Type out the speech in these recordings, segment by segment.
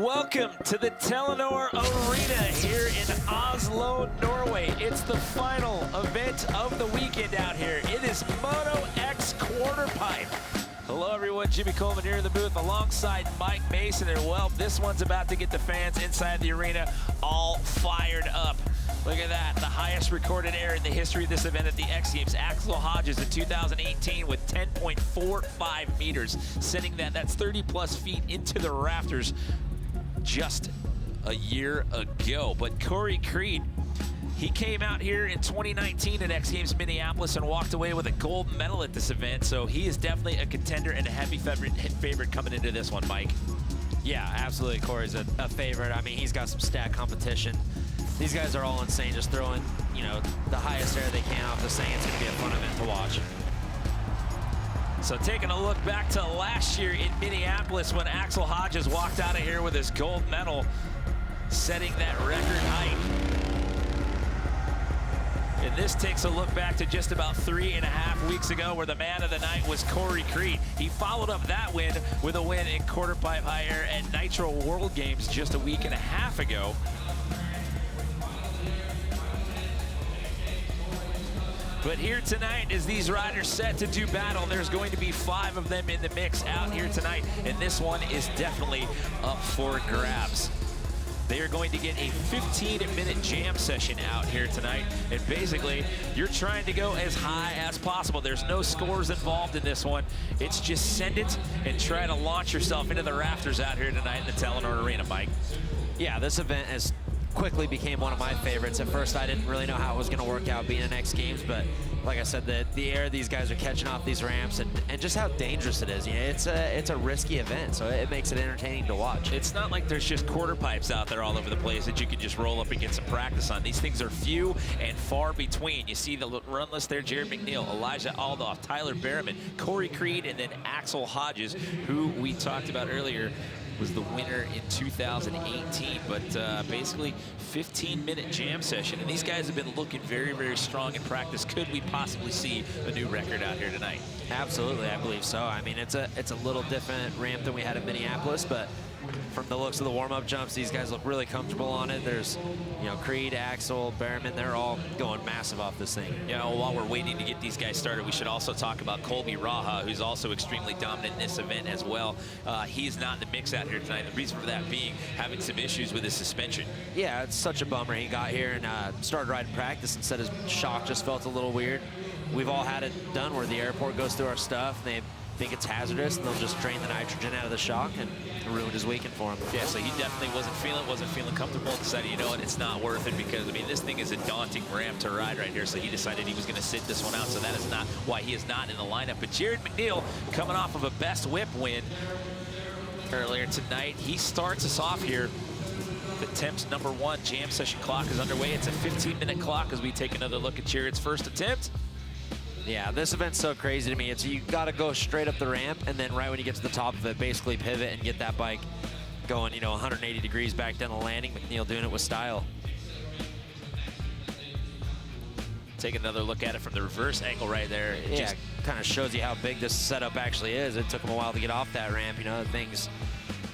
Welcome to the Telenor Arena here in Oslo, Norway. It's the final event of the weekend out here. It is Moto X QuarterPipe. Hello everyone, Jimmy Coleman here in the booth alongside Mike Mason, and well, this one's about to get the fans inside the arena all fired up. Look at that, the highest recorded air in the history of this event at the X Games. Axel Hodges in 2018 with 10.45 meters, sending that's 30 plus feet into the rafters just a year ago. But Corey Creed, he came out here in 2019 at X Games Minneapolis and walked away with a gold medal at this event. So he is definitely a contender and a heavy favorite coming into this one, Mike. Yeah, absolutely. Corey's a favorite. I mean, he's got some stat competition. These guys are all insane, just throwing, the highest air they can off this thing. It's going to be a fun event to watch. So taking a look back to last year in Minneapolis when Axel Hodges walked out of here with his gold medal, setting that record height. And this takes a look back to just about 3.5 weeks ago where the man of the night was Corey Creed. He followed up that win with a win in QuarterPipe high air at Nitro World Games just a week and a half ago. But here tonight, as these riders set to do battle, there's going to be 5 of them in the mix out here tonight, and this one is definitely up for grabs. They are going to get a 15-minute jam session out here tonight, and basically, you're trying to go as high as possible. There's no scores involved in this one. It's just send it and try to launch yourself into the rafters out here tonight in the Telenor Arena, Mike. Yeah, this event has quickly became one of my favorites. At first, I didn't really know how it was going to work out being an X Games, but like I said, the air these guys are catching off these ramps and just how dangerous it is. It's a risky event, so it makes it entertaining to watch. It's not like there's just quarter pipes out there all over the place that you can just roll up and get some practice on. These things are few and far between. You see the run list there: Jared McNeil, Elijah Aldoff, Tyler Berriman, Corey Creed, and then Axel Hodges, who we talked about earlier was the winner in 2018, but basically 15-minute jam session. And these guys have been looking very, very strong in practice. Could we possibly see a new record out here tonight? Absolutely, I believe so. I mean, it's a little different ramp than we had in Minneapolis, but from the looks of the warm-up jumps, these guys look really comfortable on it. There's, Creed, Axel, Berriman, they're all going massive off this thing. Yeah, well, while we're waiting to get these guys started, we should also talk about Colby Raha, who's also extremely dominant in this event as well. He's not in the mix out here tonight. The reason for that being having some issues with his suspension. Yeah, it's such a bummer. He got here and started riding practice and said his shock just felt a little weird. We've all had it done where the airport goes through our stuff, and they think it's hazardous, and they'll just drain the nitrogen out of the shock, and it ruined his weekend for him. Yeah, so he definitely wasn't feeling comfortable, and decided, it's not worth it, because I mean, this thing is a daunting ramp to ride right here. So he decided he was going to sit this one out. So that is not why he is not in the lineup. But Jared McNeil, coming off of a best whip win earlier tonight, he starts us off here. The Temps #1 jam session clock is underway. It's a 15-minute clock as we take another look at Jared's first attempt. Yeah, this event's so crazy to me. You got to go straight up the ramp, and then right when you get to the top of it, basically pivot and get that bike going, 180 degrees back down the landing. McNeil doing it with style. Take another look at it from the reverse angle right there. It just kind of shows you how big this setup actually is. It took him a while to get off that ramp. The thing's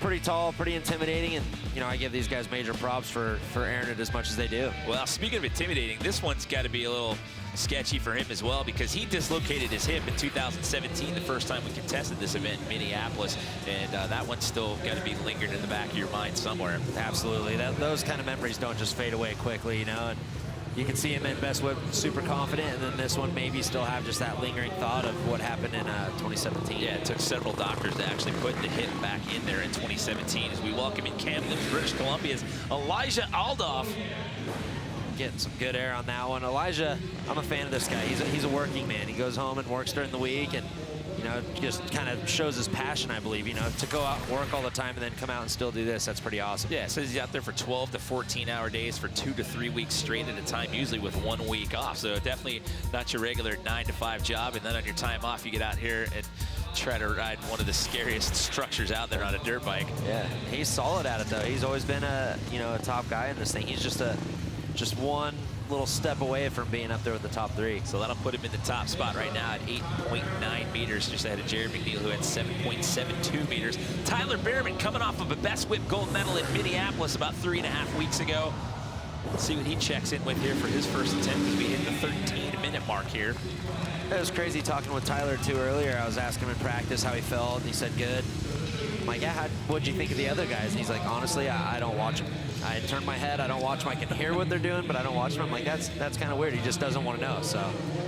pretty tall, pretty intimidating, and I give these guys major props for airing it as much as they do. Well, speaking of intimidating, this one's got to be a little sketchy for him as well, because he dislocated his hip in 2017, the first time we contested this event in Minneapolis, and that one's still got to be lingered in the back of your mind somewhere. Absolutely, those kind of memories don't just fade away quickly, and you can see him in best whip super confident, and then this one maybe still have just that lingering thought of what happened in 2017. Yeah, it took several doctors to actually put the hip back in there in 2017 as we welcome in Camden, British Columbia's Elijah Aldoff. Getting some good air on that one. Elijah, I'm a fan of this guy. He's a working man. He goes home and works during the week, and just kind of shows his passion, I believe. To go out and work all the time and then come out and still do this, that's pretty awesome. Yeah, so he's out there for 12 to 14-hour days for 2 to 3 weeks straight at a time, usually with 1 week off. So definitely not your regular 9 to 5 job. And then on your time off, you get out here and try to ride one of the scariest structures out there on a dirt bike. Yeah, he's solid at it though. He's always been a top guy in this thing. He's just one little step away from being up there with the top 3. So that'll put him in the top spot right now at 8.9 meters, just ahead of Jared McNeil, who had 7.72 meters. Tyler Behrman coming off of a best whip gold medal in Minneapolis about 3.5 weeks ago. Let's see what he checks in with here for his first attempt as we hit the 13-minute mark here. It was crazy talking with Tyler too earlier. I was asking him in practice how he felt, and he said good. I'm like, yeah, what'd you think of the other guys? And he's like, honestly, I don't watch them. I turn my head, I don't watch them. I can hear what they're doing, but I don't watch them. I'm like, that's kind of weird. He just doesn't want to know. So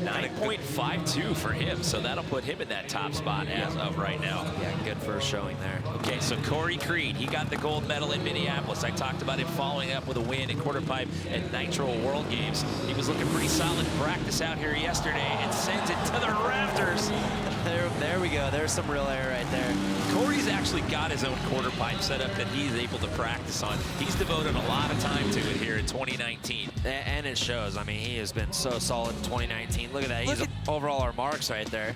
9.52 for him, so that'll put him in that top spot as of right now. Yeah, good first showing there. Okay, so Corey Creed, he got the gold medal in Minneapolis. I talked about him following up with a win in QuarterPipe at Nitro World Games. He was looking pretty solid in practice out here yesterday and sends it to the rafters. There we go. There's some real air right there. Corey's actually got his own QuarterPipe setup that he's able to practice on. He's devoted a lot of time to it here in 2019. And it shows. I mean, he has been so solid in 2019. Look at that. He's over all our marks right there.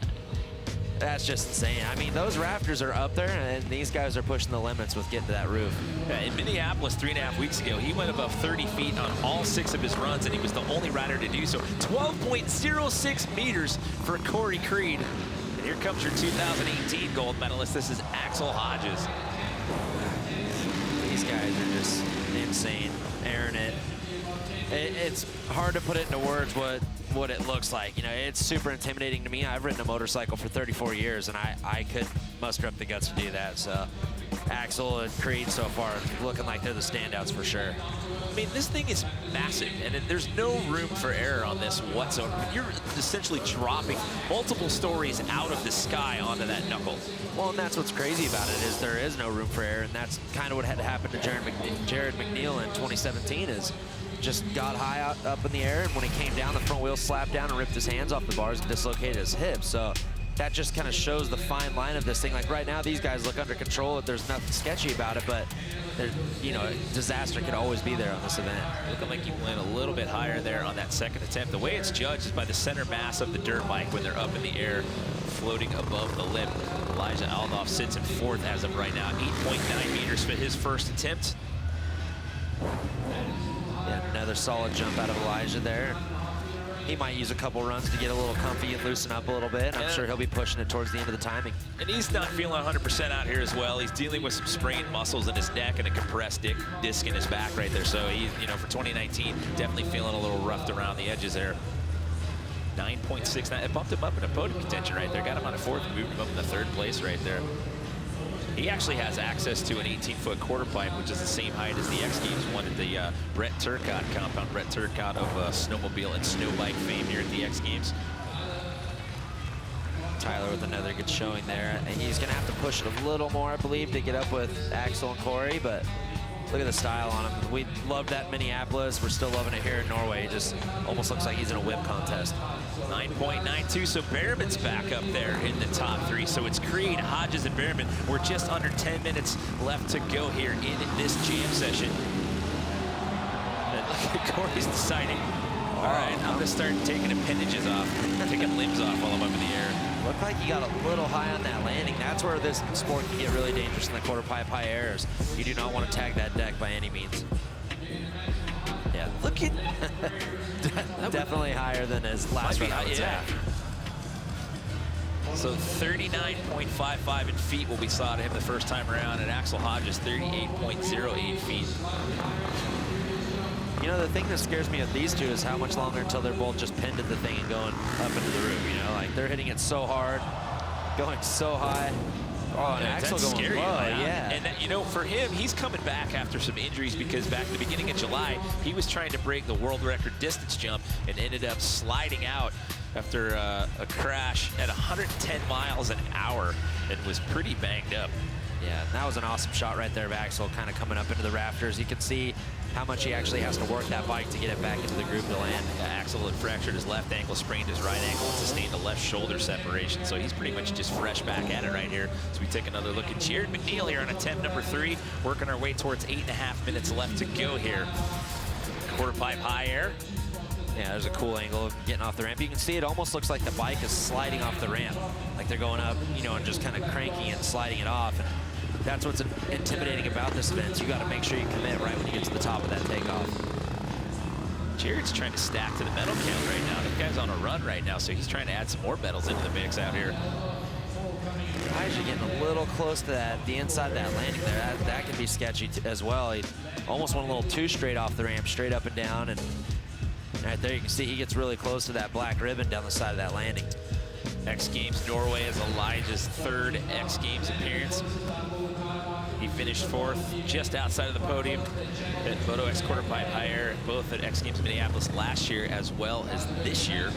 That's just insane. I mean, those rafters are up there, and these guys are pushing the limits with getting to that roof. Yeah, in Minneapolis 3.5 weeks ago, he went above 30 feet on all 6 of his runs, and he was the only rider to do so. 12.06 meters for Corey Creed. And here comes your 2018 gold medalist. This is Axel Hodges. These guys are just insane, airing it. It's hard to put it into words what it looks like. You know, it's super intimidating to me. I've ridden a motorcycle for 34 years, and I could muster up the guts to do that. So Axel and Creed so far looking like they're the standouts for sure. I mean, this thing is massive, and there's no room for error on this whatsoever. You're essentially dropping multiple stories out of the sky onto that knuckle. Well, and that's what's crazy about it is there is no room for error, and that's kind of what had happened to Jared McNeil in 2017 is just got high up in the air, and when he came down, the front wheel slapped down and ripped his hands off the bars and dislocated his hip. So that just kind of shows the fine line of this thing. Like right now, these guys look under control. There's nothing sketchy about it, but you know, disaster could always be there on this event. Looking like you went a little bit higher there on that second attempt. The way it's judged is by the center mass of the dirt bike when they're up in the air, floating above the lip. Elijah Aldoff sits in 4th as of right now. 8.9 meters for his first attempt. Yeah, another solid jump out of Elijah there. He might use a couple runs to get a little comfy and loosen up a little bit. I'm sure he'll be pushing it towards the end of the timing. And he's not feeling 100% out here as well. He's dealing with some sprained muscles in his neck and a compressed disc in his back right there. So he's, you know, for 2019, definitely feeling a little roughed around the edges there. 9.69. It bumped him up in a podium contention right there. Got him on a 4th and moved him up in the 3rd place right there. He actually has access to an 18-foot QuarterPipe, which is the same height as the X Games one at the Brett Turcotte compound. Brett Turcotte of snowmobile and snow bike fame here at the X Games. Tyler with another good showing there. And he's going to have to push it a little more, I believe, to get up with Axel and Corey, but look at the style on him. We loved that in Minneapolis. We're still loving it here in Norway. It just almost looks like he's in a whip contest. 9.92, so Behrman's back up there in the top 3. So it's Creed, Hodges, and Behrman. We're just under 10 minutes left to go here in this jam session. And look at Corey's deciding, all right, I'm gonna start taking appendages off, taking limbs off while I'm up in the air. Looked like he got a little high on that landing. That's where this sport can get really dangerous in the QuarterPipe high airs. You do not want to tag that deck by any means. Yeah, look at definitely higher than his last run, I would say. So 39.55 in feet will be saw to him the first time around, and Axel Hodges 38.08 feet. You know, the thing that scares me with these two is how much longer until they're both just pinned to the thing and going up into the roof, you know? Like, they're hitting it so hard, going so high. Oh, and Axel going scary, low, yeah. And that, you know, for him, he's coming back after some injuries because back in the beginning of July, he was trying to break the world record distance jump and ended up sliding out after a crash at 110 miles an hour and was pretty banged up. Yeah, and that was an awesome shot right there of Axel kind of coming up into the rafters. You can see how much he actually has to work that bike to get it back into the groove to land. Axel had fractured his left ankle, sprained his right ankle, and sustained a left shoulder separation. So he's pretty much just fresh back at it right here. So we take another look at Jared McNeil here on attempt number 3, working our way towards 8.5 minutes left to go here. QuarterPipe high air. Yeah, there's a cool angle of getting off the ramp. You can see it almost looks like the bike is sliding off the ramp. Like they're going up, you know, and just kind of cranking it and sliding it off. And that's what's intimidating about this event. You got to make sure you commit right when you get to the top of that takeoff. Jared's trying to stack to the medal count right now. That guy's on a run right now, so he's trying to add some more medals into the mix out here. Elijah getting a little close to the inside of that landing there. That can be sketchy as well. He almost went a little too straight off the ramp, straight up and down. And right there you can see he gets really close to that black ribbon down the side of that landing. X Games Norway is Elijah's third X Games appearance. He finished 4th just outside of the podium at Moto X QuarterPipe higher, both at X Games Minneapolis last year as well as this year.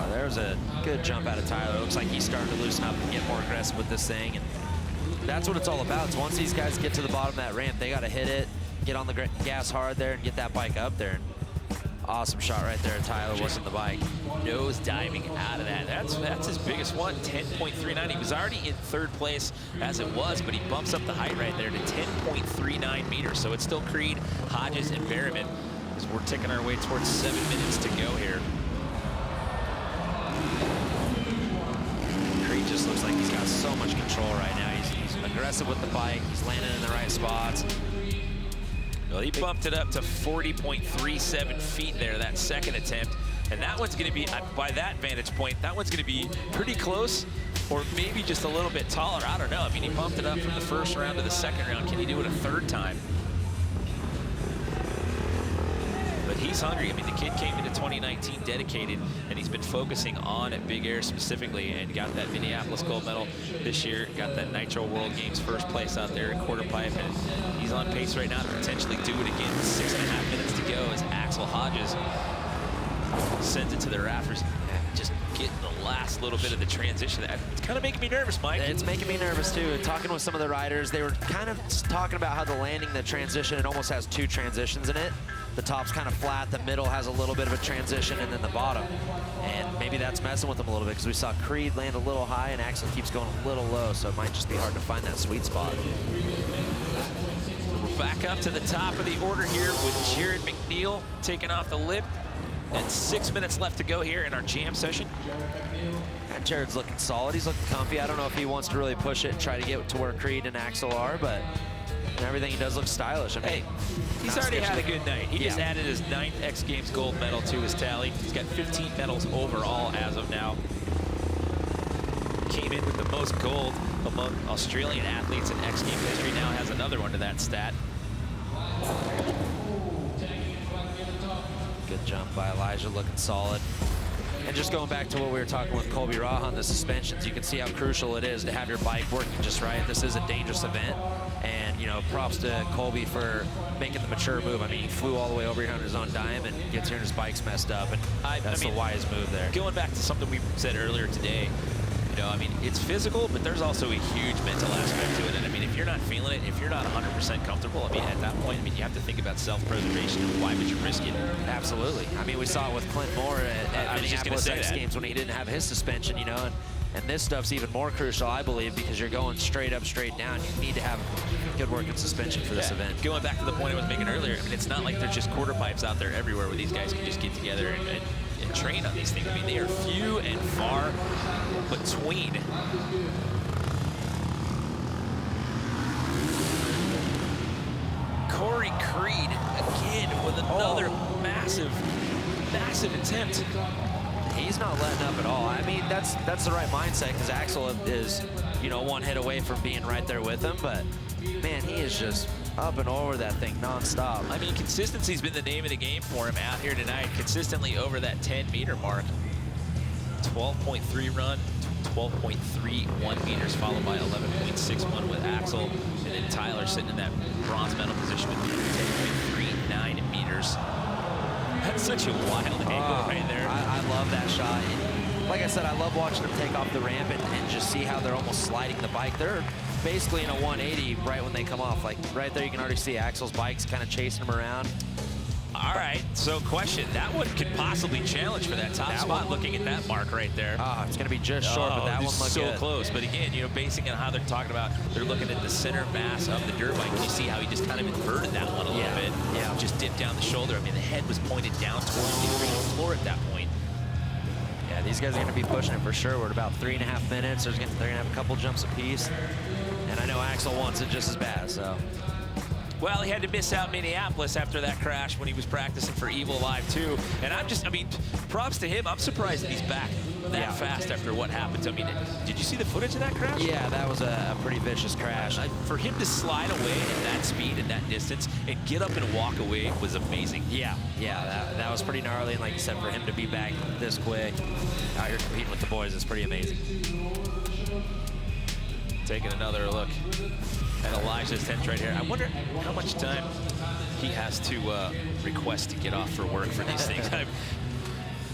There's a good jump out of Tyler. It looks like he's starting to loosen up and get more aggressive with this thing. And that's what it's all about. So once these guys get to the bottom of that ramp, they got to hit it, get on the gas hard there, and get that bike up there. Awesome shot right there, Tyler, working the bike. Nose diving out of that. That's his biggest one, 10.39. He was already in 3rd place as it was, but he bumps up the height right there to 10.39 meters. So it's still Creed, Hodges, and Berriman as we're ticking our way towards 7 minutes to go here. Creed just looks like he's got so much control right now. He's aggressive with the bike. He's landing in the right spots. Well, he bumped it up to 40.37 feet there, that second attempt. And that one's going to be, by that vantage point, that one's going to be pretty close or maybe just a little bit taller. I don't know. I mean, he bumped it up from the 1st round to the 2nd round. Can he do it a 3rd time? But he's hungry. I mean, the kid came into 2019 dedicated, and he's been focusing on at Big Air specifically and got that Minneapolis gold medal this year, got that Nitro World Games 1st place out there in QuarterPipe, and he's on pace right now to potentially do it again. 6.5 minutes to go as Axel Hodges sends it to the rafters. Just getting the last little bit of the transition. It's kind of making me nervous, Mike. It's making me nervous too. Talking with some of the riders, they were kind of talking about how the landing, the transition, it almost has 2 transitions in it. The top's kind of flat, the middle has a little bit of a transition, and then the bottom. And maybe that's messing with them a little bit because we saw Creed land a little high and Axel keeps going a little low, so it might just be hard to find that sweet spot. We're back up to the top of the order here with Jared McNeil taking off the lip. And 6 minutes left to go here in our jam session. And Jared's looking solid. He's looking comfy. I don't know if he wants to really push it and try to get to where Creed and Axel are, but everything he does looks stylish. I mean, hey, he's already had a good night. He just added his 9th X Games gold medal to his tally. He's got 15 medals overall as of now. Came in with the most gold among Australian athletes in X Games history. Now has another one to that stat. Good jump by Elijah, looking solid. And just going back to what we were talking with Colby Raw on the suspensions, you can see how crucial it is to have your bike working just right. This is a dangerous event. And, you know, props to Colby for making the mature move. I mean, he flew all the way over here on his own dime and gets here and his bike's messed up. And that's the wise move there. Going back to something we said earlier today, you know, I mean, it's physical, but there's also a huge mental aspect to it. And I mean, if you're not feeling it, if you're not 100% comfortable, I mean, at that point, I mean, you have to think about self-preservation. Why would you risk it? Absolutely. I mean, we saw it with Clint Moore at Minneapolis X Games when he didn't have his suspension, you know, and this stuff's even more crucial, I believe, because you're going straight up, straight down. You need to have good working suspension for this event. Going back to the point I was making earlier, I mean, it's not like there's just quarter pipes out there everywhere where these guys can just get together and train on these things. I mean, they are few and far between. Corey Creed again with another massive attempt. He's not letting up at all. I mean, that's the right mindset because Axel is, you know, one hit away from being right there with him. But man, he is just up and over that thing nonstop. I mean, consistency's been the name of the game for him out here tonight. Consistently over that 10-meter mark. 12.3 run, 12.31 meters, followed by 11.61 with Axel, and then Tyler sitting in that bronze medal position with 10.39 meters. That's such a wild angle right there. I love that shot. And like I said, I love watching them take off the ramp and just see how they're almost sliding the bike. They're basically in a 180 right when they come off. Like right there, you can already see Axel's bike's kind of chasing him around. All right, so question, that one could possibly challenge for that top spot looking at that mark right there. It's going to be just short, but that one looks so close. But again, you know, basing on how they're talking about, they're looking at the center mass of the dirt bike. You see how he just kind of inverted that one a little bit. Yeah. Just dipped down the shoulder. I mean, the head was pointed down towards the floor at that point. Yeah, these guys are going to be pushing it for sure. We're at about 3.5 minutes. They're going to have a couple jumps apiece. And I know Axel wants it just as bad, so. Well, he had to miss out Minneapolis after that crash when he was practicing for Evil Live 2. And I mean, props to him. I'm surprised that he's back that fast after what happened. I mean, did you see the footage of that crash? Yeah, that was a pretty vicious crash. For him to slide away at that speed and that distance and get up and walk away was amazing. Yeah, that was pretty gnarly. And like you said, for him to be back this quick out here competing with the boys is pretty amazing. Taking another look at Elijah's tent right here. I wonder how much time he has to request to get off for work for these things.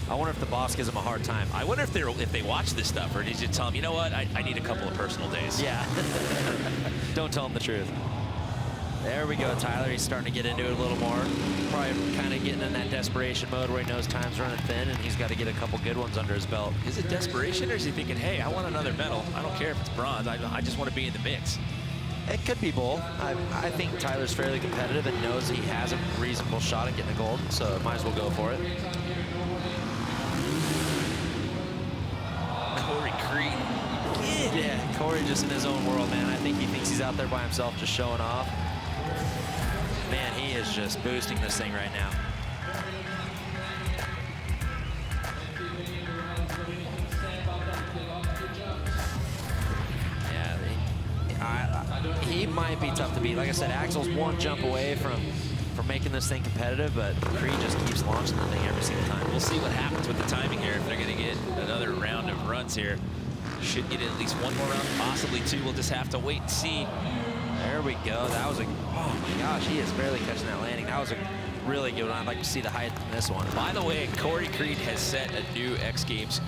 I wonder if the boss gives him a hard time. I wonder if they watch this stuff, or did you tell him, you know what, I need a couple of personal days. Yeah. Don't tell him the truth. There we go, Tyler. He's starting to get into it a little more. Probably kind of getting in that desperation mode where he knows time's running thin and he's got to get a couple good ones under his belt. Is it desperation, or is he thinking, hey, I want another medal. I don't care if it's bronze. I just want to be in the mix. It could be both. I think Tyler's fairly competitive and knows he has a reasonable shot at getting a gold, so might as well go for it. Corey Creed. Yeah, Corey just in his own world, man. I think he thinks he's out there by himself just showing off. Man, he is just boosting this thing right now. Yeah, he might be tough to beat. Like I said, Axel's one jump away from making this thing competitive, but Creed just keeps launching the thing every single time. We'll see what happens with the timing here. If they're going to get another round of runs here, should get at least one more round, possibly two. We'll just have to wait and see. There we go. That was oh my gosh, he is barely catching that landing. That was a really good one. I'd like to see the height in this one. By the way, Corey Creed has set a new X Games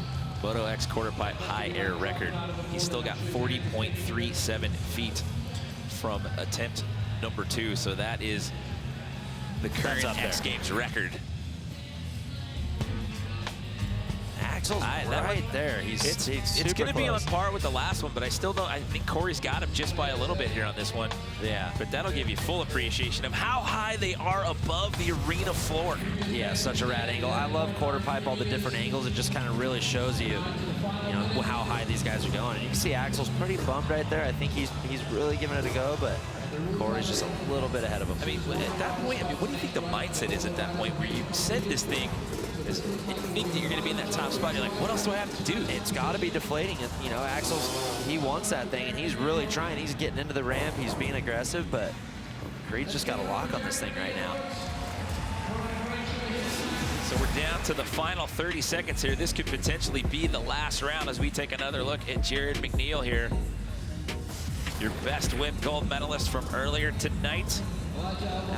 Moto X quarterpipe high air record. He's still got 40.37 feet from attempt number 2. So that is the current X Games record. Axel's right there. It's going to be on par with the last one, but I still don't. I think Corey's got him just by a little bit here on this one. Yeah. But that'll give you full appreciation of how high they are above the arena floor. Yeah, such a rad angle. I love quarterpipe, all the different angles. It just kind of really shows you, how high these guys are going. And you can see Axel's pretty bummed right there. I think he's really giving it a go, but Corey's just a little bit ahead of him. I mean, at that point, what do you think the mindset is at that point where you set this thing and you think that you're going to be in that top spot? You're like, what else do I have to do? It's got to be deflating. Axel's, he wants that thing, and he's really trying. He's getting into the ramp. He's being aggressive, but Creed's just got a lock on this thing right now. So we're down to the final 30 seconds here. This could potentially be the last round as we take another look at Jared McNeil here. Your best whip gold medalist from earlier tonight.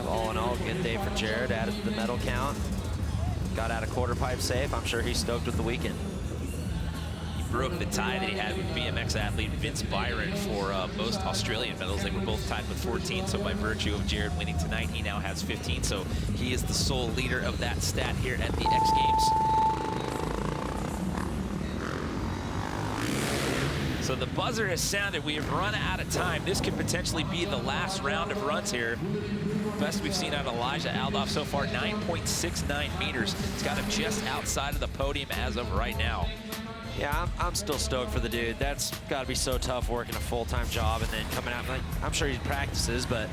All in all, good day for Jared. Added to the medal count. Got out of quarterpipe safe. I'm sure he's stoked with the weekend. He broke the tie that he had with BMX athlete Vince Byron for most Australian medals. They were both tied with 14, so by virtue of Jared winning tonight, he now has 15. So he is the sole leader of that stat here at the X Games. So the buzzer has sounded. We have run out of time. This could potentially be the last round of runs here. Best we've seen out of Elijah Aldoff so far, 9.69 meters. It's got him just outside of the podium as of right now. Yeah, I'm still stoked for the dude. That's got to be so tough working a full-time job and then coming out. Like, I'm sure he practices, but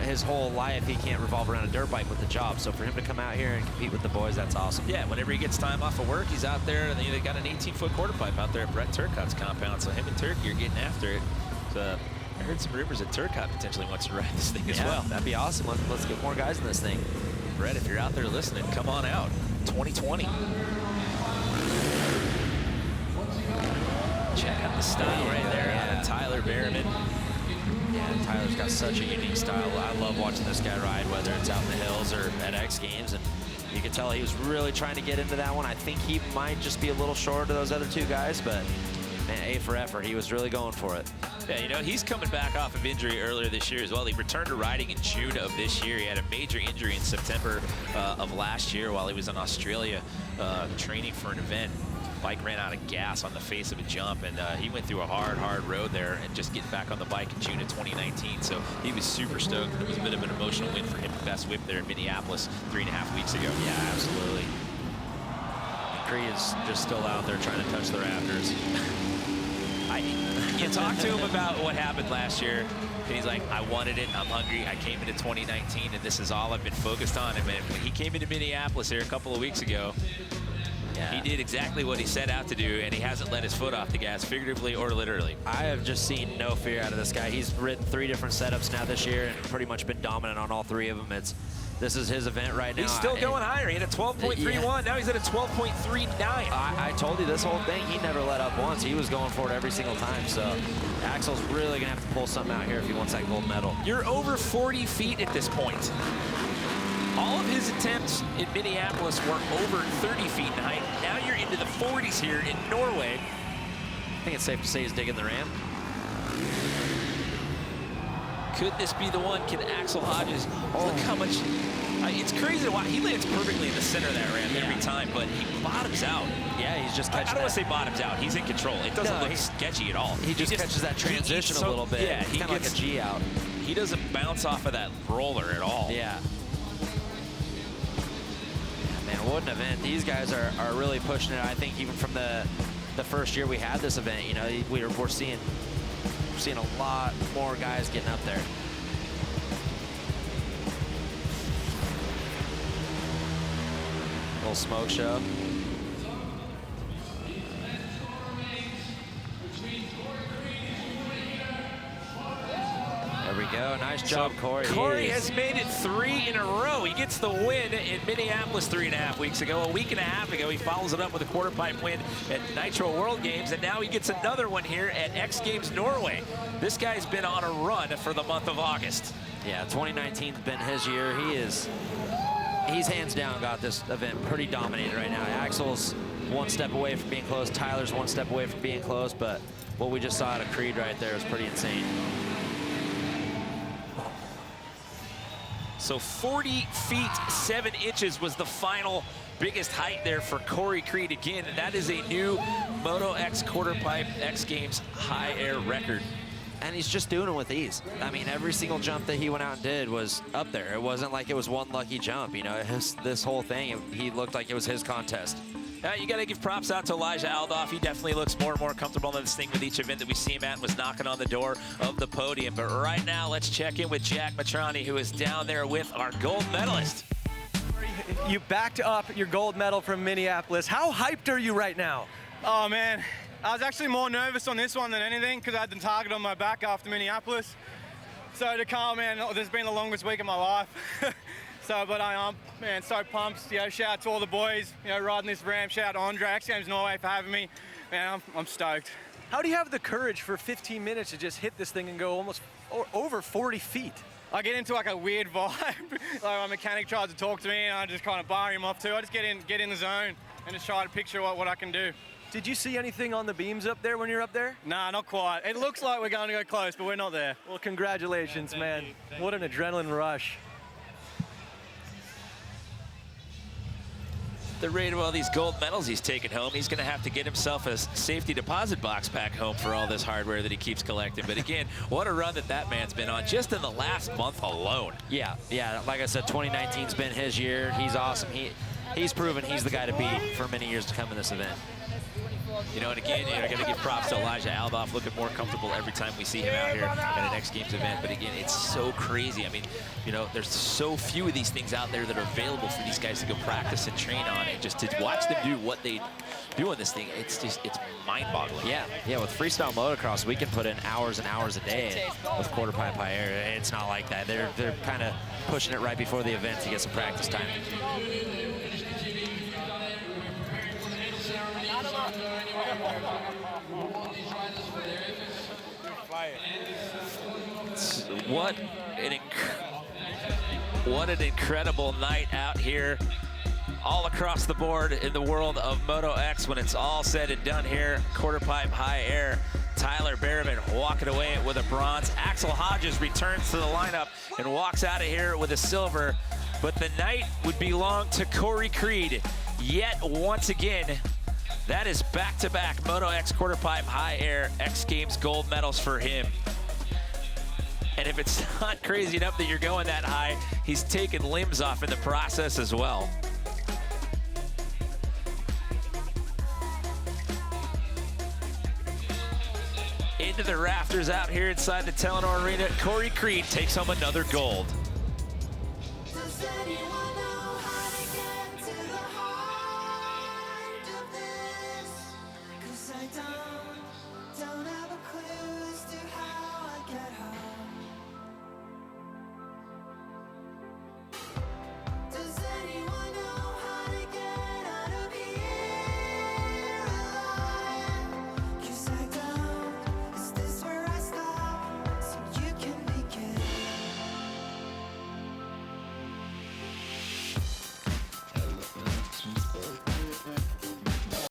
his whole life he can't revolve around a dirt bike with the job. So for him to come out here and compete with the boys, that's awesome. Yeah, whenever he gets time off of work, he's out there. And they got an 18-foot quarterpipe out there at Brett Turcotte's compound. So him and Turkey are getting after it. So I heard some rumors that Turcotte potentially wants to ride this thing as well. That'd be awesome. Let's get more guys in this thing. Brett, if you're out there listening, come on out. 2020. Check out the style right there out of Tyler Berriman. Yeah, Tyler's got such a unique style. I love watching this guy ride, whether it's out in the hills or at X Games. And you can tell he was really trying to get into that one. I think he might just be a little short of those other two guys, but man, A for effort. He was really going for it. Yeah, he's coming back off of injury earlier this year as well. He returned to riding in June of this year. He had a major injury in September of last year while he was in Australia training for an event. Bike ran out of gas on the face of a jump, and he went through a hard road there and just getting back on the bike in June of 2019. So he was super stoked. It was a bit of an emotional win for him. Best whip there in Minneapolis 3.5 weeks ago. Yeah, absolutely. Creed is just still out there trying to touch the rafters. You talked to him about what happened last year, and he's like, I wanted it, I'm hungry, I came into 2019, and this is all I've been focused on. And when he came into Minneapolis here a couple of weeks ago, he did exactly what he set out to do, and he hasn't let his foot off the gas, figuratively or literally. I have just seen no fear out of this guy. He's ridden 3 different setups now this year and pretty much been dominant on all 3 of them. This is his event right now. He's still going higher. He had a 12.31. Now he's at a 12.39. I told you this whole thing, he never let up once. He was going for it every single time. So Axel's really going to have to pull something out here if he wants that gold medal. You're over 40 feet at this point. All of his attempts in Minneapolis were over 30 feet in height. Now you're into the 40s here in Norway. I think it's safe to say he's digging the ramp. Could this be the one? Can Axel Hodges, look how much, it's crazy to watch. He lands perfectly in the center of that ramp every time, but he bottoms out. Yeah, he's just catching I don't want to say bottoms out. He's in control. It doesn't look sketchy at all. He just catches that transition a little bit. Yeah, he kind of like a G out. He doesn't bounce off of that roller at all. Yeah. Man, what an event. These guys are really pushing it. I think even from the first year we had this event, you know, we're seeing a lot more guys getting up there. Little smoke show. There we go. Nice job, Corey. Corey has made it 3 in a row. He gets the win in Minneapolis 3.5 weeks ago. A week and a half ago, he follows it up with a quarter-pipe win at Nitro World Games, and now he gets another one here at X Games Norway. This guy's been on a run for the month of August. Yeah, 2019's been his year. He's hands down got this event pretty dominated right now. Axel's 1 step away from being close. Tyler's 1 step away from being close, but what we just saw out of Creed right there is pretty insane. So 40 feet 7 inches was the final biggest height there for Corey Creed again, and that is a new Moto X quarter-pipe X Games high air record. And he's just doing it with ease. I mean, every single jump that he went out and did was up there. It wasn't like it was one lucky jump. You know, this whole thing, he looked like it was his contest. You got to give props out to Elijah Aldoff. He definitely looks more and more comfortable in this thing with each event that we see him at, and was knocking on the door of the podium. But right now, let's check in with Jack Matrani, who is down there with our gold medalist. You backed up your gold medal from Minneapolis. How hyped are you right now? Oh, man. I was actually more nervous on this one than anything because I had the target on my back after Minneapolis. So to come, man, this has been the longest week of my life. But I am, man, so pumped. You know, shout out to all the boys, you know, riding this ramp. Shout out to Andre, X Games Norway for having me. Man, I'm stoked. How do you have the courage for 15 minutes to just hit this thing and go almost over 40 feet? I get into like a weird vibe. Like my mechanic tries to talk to me and I just kind of bar him off too. I just get in the zone and just try to picture what I can do. Did you see anything on the beams up there when you're up there? Nah, not quite. It looks like we're going to go close, but we're not there. Well, congratulations, man. What an adrenaline rush. The rate of all these gold medals he's taken home, he's going to have to get himself a safety deposit box back home for all this hardware that he keeps collecting. But again, what a run that man's been on just in the last month alone. Yeah, like I said, 2019's been his year. He's awesome. He's proven he's the guy to beat for many years to come in this event. You know, and again, I got to give props to Elijah Aldoff, looking more comfortable every time we see him out here at an X Games event. But again, it's so crazy. I mean, you know, there's so few of these things out there that are available for these guys to go practice and train on, and just to watch them do what they do on this thing, it's mind-boggling. Yeah, with freestyle motocross, we can put in hours and hours a day with quarter-pipe high air. It's not like that. They're kind of pushing it right before the event to get some practice time. What an incredible night out here all across the board in the world of Moto X when it's all said and done here. Quarter-pipe high air. Tyler Berriman walking away with a bronze. Axel Hodges returns to the lineup and walks out of here with a silver. But the night would belong to Corey Creed yet once again. That is back-to-back Moto X quarter-pipe high air X Games gold medals for him. And if it's not crazy enough that you're going that high, he's taken limbs off in the process as well. the rafters out here inside the Telenor Arena. Corey Creed takes home another gold. Does anyone